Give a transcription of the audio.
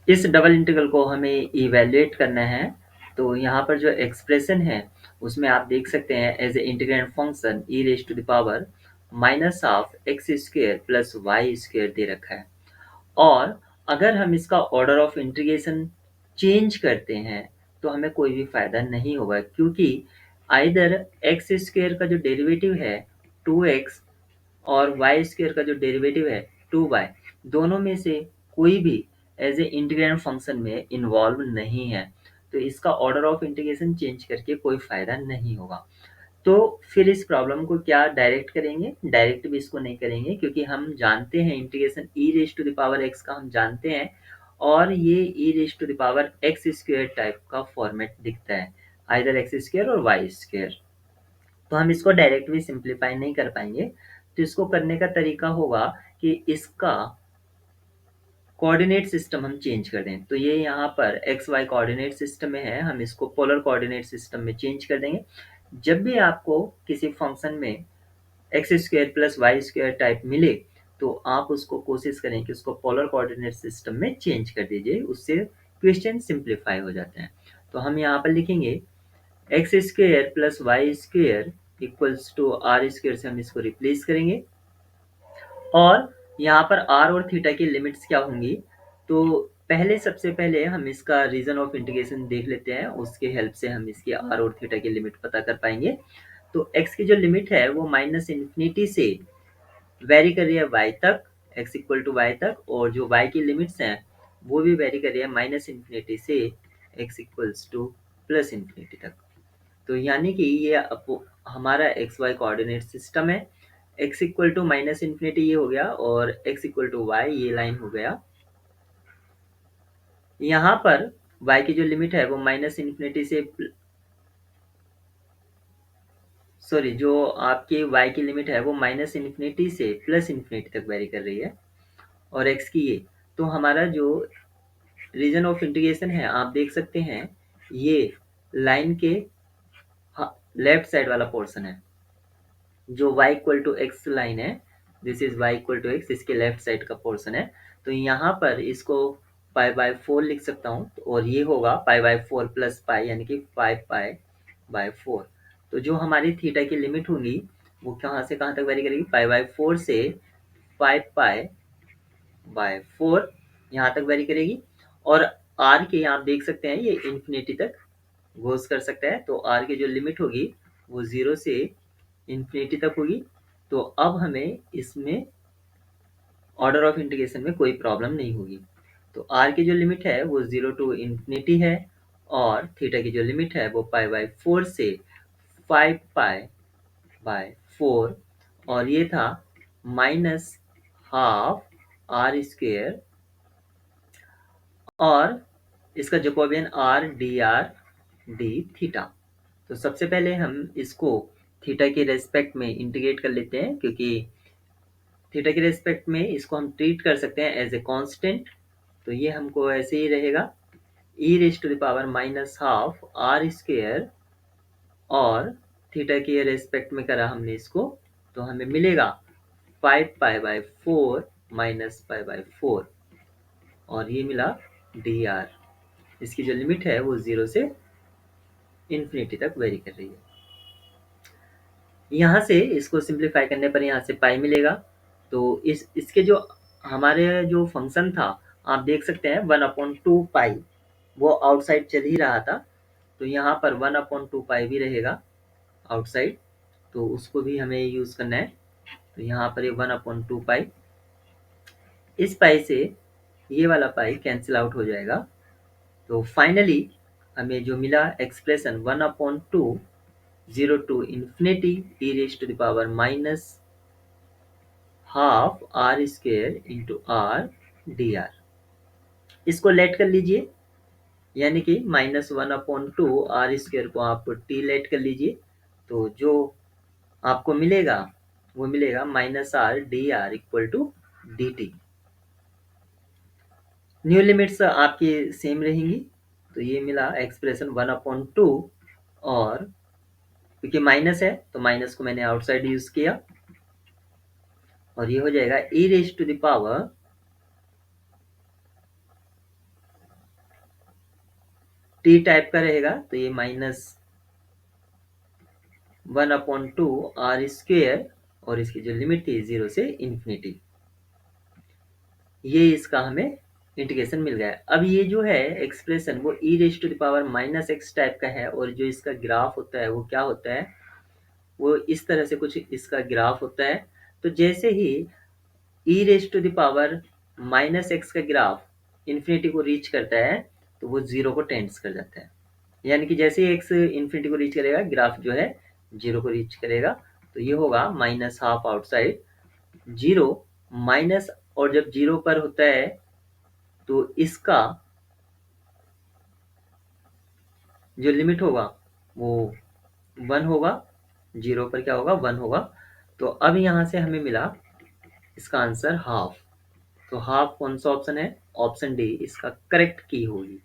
इस double integral को हमें इवैल्यूएट करना है। तो यहाँ पर जो एक्सप्रेशन है उसमें आप देख सकते हैं as a integrand function e raise to the power minus of x square plus y square दे रखा है। और अगर हम इसका ऑर्डर ऑफ इंटीग्रेशन चेंज करते हैं तो हमें कोई भी फायदा नहीं होगा, क्योंकि आइदर एक्स स्क्वेयर का जो डेरिवेटिव है 2x और वाई स्क्वेयर का जो डेरिवेटिव है 2y, दोनों में से कोई भी एज ए इंटीग्रेंड फंक्शन में इन्वॉल्व नहीं है। तो इसका ऑर्डर ऑफ इंटीग्रेशन चेंज करके कोई फायदा नहीं होगा। तो फिर इस प्रॉब्लम को क्या डायरेक्ट करेंगे? डायरेक्ट भी इसको नहीं करेंगे, क्योंकि हम जानते हैं integration e raise to the power x का हम जानते हैं, और ये e raise to the power x square type का फॉर्मेट दिखता है, आइदर एक्स स्क्वेयर और वाई स्क्वेयर। तो हम इसको डायरेक्ट भी सिंप्लीफाई नहीं कर पाएंगे। तो इसको करने का तरीका होगा कि इसका कोऑर्डिनेट सिस्टम हम चेंज कर दें। तो ये यहाँ पर एक्स वाई कोऑर्डिनेट सिस्टम में है, हम इसको पोलर कोऑर्डिनेट सिस्टम में चेंज कर देंगे। जब भी आपको किसी फंक्शन में x square plus y square type मिले तो आप उसको कोशिश करें कि उसको पोलर कोऑर्डिनेट सिस्टम में चेंज कर दीजिए, उससे क्वेश्चन सिंप्लीफाई हो जाते हैं। तो हम यहाँ पर लिखेंगे x square plus y square equals to r square से हम इसको रिप्लेस करेंगे। और यहाँ पर आर और थीटा की लिमिट्स क्या होंगी? तो पहले सबसे पहले हम इसका रीजन ऑफ इंटीग्रेशन देख लेते हैं, उसके हेल्प से हम इसकी आर और थीटा की लिमिट पता कर पाएंगे। तो x की जो लिमिट है वो माइनस इन्फिनिटी से वेरी कर रही है y तक, x इक्वल टू वाई तक, और जो y की लिमिट्स हैं वो भी वेरी कर रही है माइनस इन्फिनिटी से x equals to plus infinity तक। तो यानी कि ये हमारा एक्स वाई कोऑर्डिनेट सिस्टम है। x equal to minus infinity ये हो गया, और x इक्वल टू वाई ये लाइन हो गया। यहाँ पर y की जो लिमिट है वो माइनस इन्फिनिटी से सॉरी, जो आपकी y की लिमिट है वो माइनस इन्फिनिटी से प्लस इन्फिनिटी तक वेरी कर रही है, और x की ये। तो हमारा जो रीजन ऑफ इंटीग्रेशन है आप देख सकते हैं, ये लाइन के लेफ्ट साइड वाला पोर्शन है। जो y equal to x line है, this is y equal to x, इसके लेफ्ट साइड का पोर्शन है। तो यहाँ पर इसको पाई बाय 4 लिख सकता हूँ, और ये होगा पाई बाय 4 प्लस पाई, यानी कि 5 पाई बाय 4। तो जो हमारी थीटा की लिमिट होगी वो कहाँ से कहाँ तक वेरी करेगी? पाई बाय 4 से 5 पाई बाय 4 यहाँ तक वेरी करेगी। और आर के आप देख सकते हैं ये इन्फिनिटी तक गोज कर सकता है, तो आर की जो लिमिट होगी वो 0 से इन्फिनिटी तक होगी। तो अब हमें इसमें ऑर्डर ऑफ इंटीग्रेशन में कोई प्रॉब्लम नहीं होगी। तो आर की जो लिमिट है वो 0 टू इन्फिनिटी है, और थीटा की जो लिमिट है वो पाई बाय 4 से 5 पाई बाय 4, और ये था माइनस हाफ आर स्क्वेयर, और इसका जैकोबियन आर डी थीटा। तो सबसे पहले हम इसको थीटा के रेस्पेक्ट में इंटीग्रेट कर लेते हैं, क्योंकि थीटा के रेस्पेक्ट में इसको हम ट्रीट कर सकते हैं एज ए कांस्टेंट। तो ये हमको ऐसे ही रहेगा, e raise to the power minus half r square, और थीटा के रेस्पेक्ट में करा हमने इसको, तो हमें मिलेगा 5 pi by 4 minus pi by 4, और ये मिला डी आर। इसकी जो लिमिट है वो 0 से इन्फिनिटी तक वेरी कर रही है। यहाँ से इसको सिंप्लीफाई करने पर यहाँ से पाई मिलेगा। तो इसके जो हमारे जो फंक्शन था आप देख सकते हैं 1/2 पाई, वो आउटसाइड चल ही रहा था। तो यहाँ पर 1/2 पाई भी रहेगा आउटसाइड, तो उसको भी हमें यूज़ करना है। तो यहाँ पर ये 1/2 पाई, इस पाई से ये वाला पाई कैंसिल आउट हो जाएगा। तो फाइनली हमें जो मिला expression 1/2 0 to infinity e raise to the power minus half r square into r d r. इसको लेट कर लीजिए, यानी कि -1/2 आर स्क्वेयर को आप टी लेट कर लीजिए। तो जो आपको मिलेगा वो मिलेगा minus r d r equal to d t. New limits आपकी सेम रहेंगी। तो ये मिला एक्सप्रेशन 1/2, और क्योंकि माइनस है तो माइनस को मैंने आउटसाइड यूज किया, और ये हो जाएगा e raise to the power t type का रहेगा तो ये -1/2 r² और इसकी जो लिमिट थी 0 से इन्फिनिटी। ये इसका हमें इंटीग्रेशन मिल गया। अब ये जो है एक्सप्रेशन वो e⁻⁻x टाइप का है, और जो इसका ग्राफ होता है वो क्या होता है, वो इस तरह से कुछ इसका ग्राफ होता है। तो जैसे ही e⁻⁻x का ग्राफ इन्फिनिटी को रीच करता है तो वो जीरो को टेंड्स कर जाता है। यानी कि जैसे ही एक्स इन्फिनिटी को रीच करेगा ग्राफ जो है जीरो को रीच करेगा। तो ये होगा -12 आउटसाइड जीरो माइनस, और जब जीरो पर होता है तो इसका जो लिमिट होगा वो 1 होगा। जीरो पर क्या होगा, 1 होगा। तो अब यहाँ से हमें मिला इसका आंसर हाफ। तो हाफ कौन सा ऑप्शन है, ऑप्शन डी इसका करेक्ट की होगी।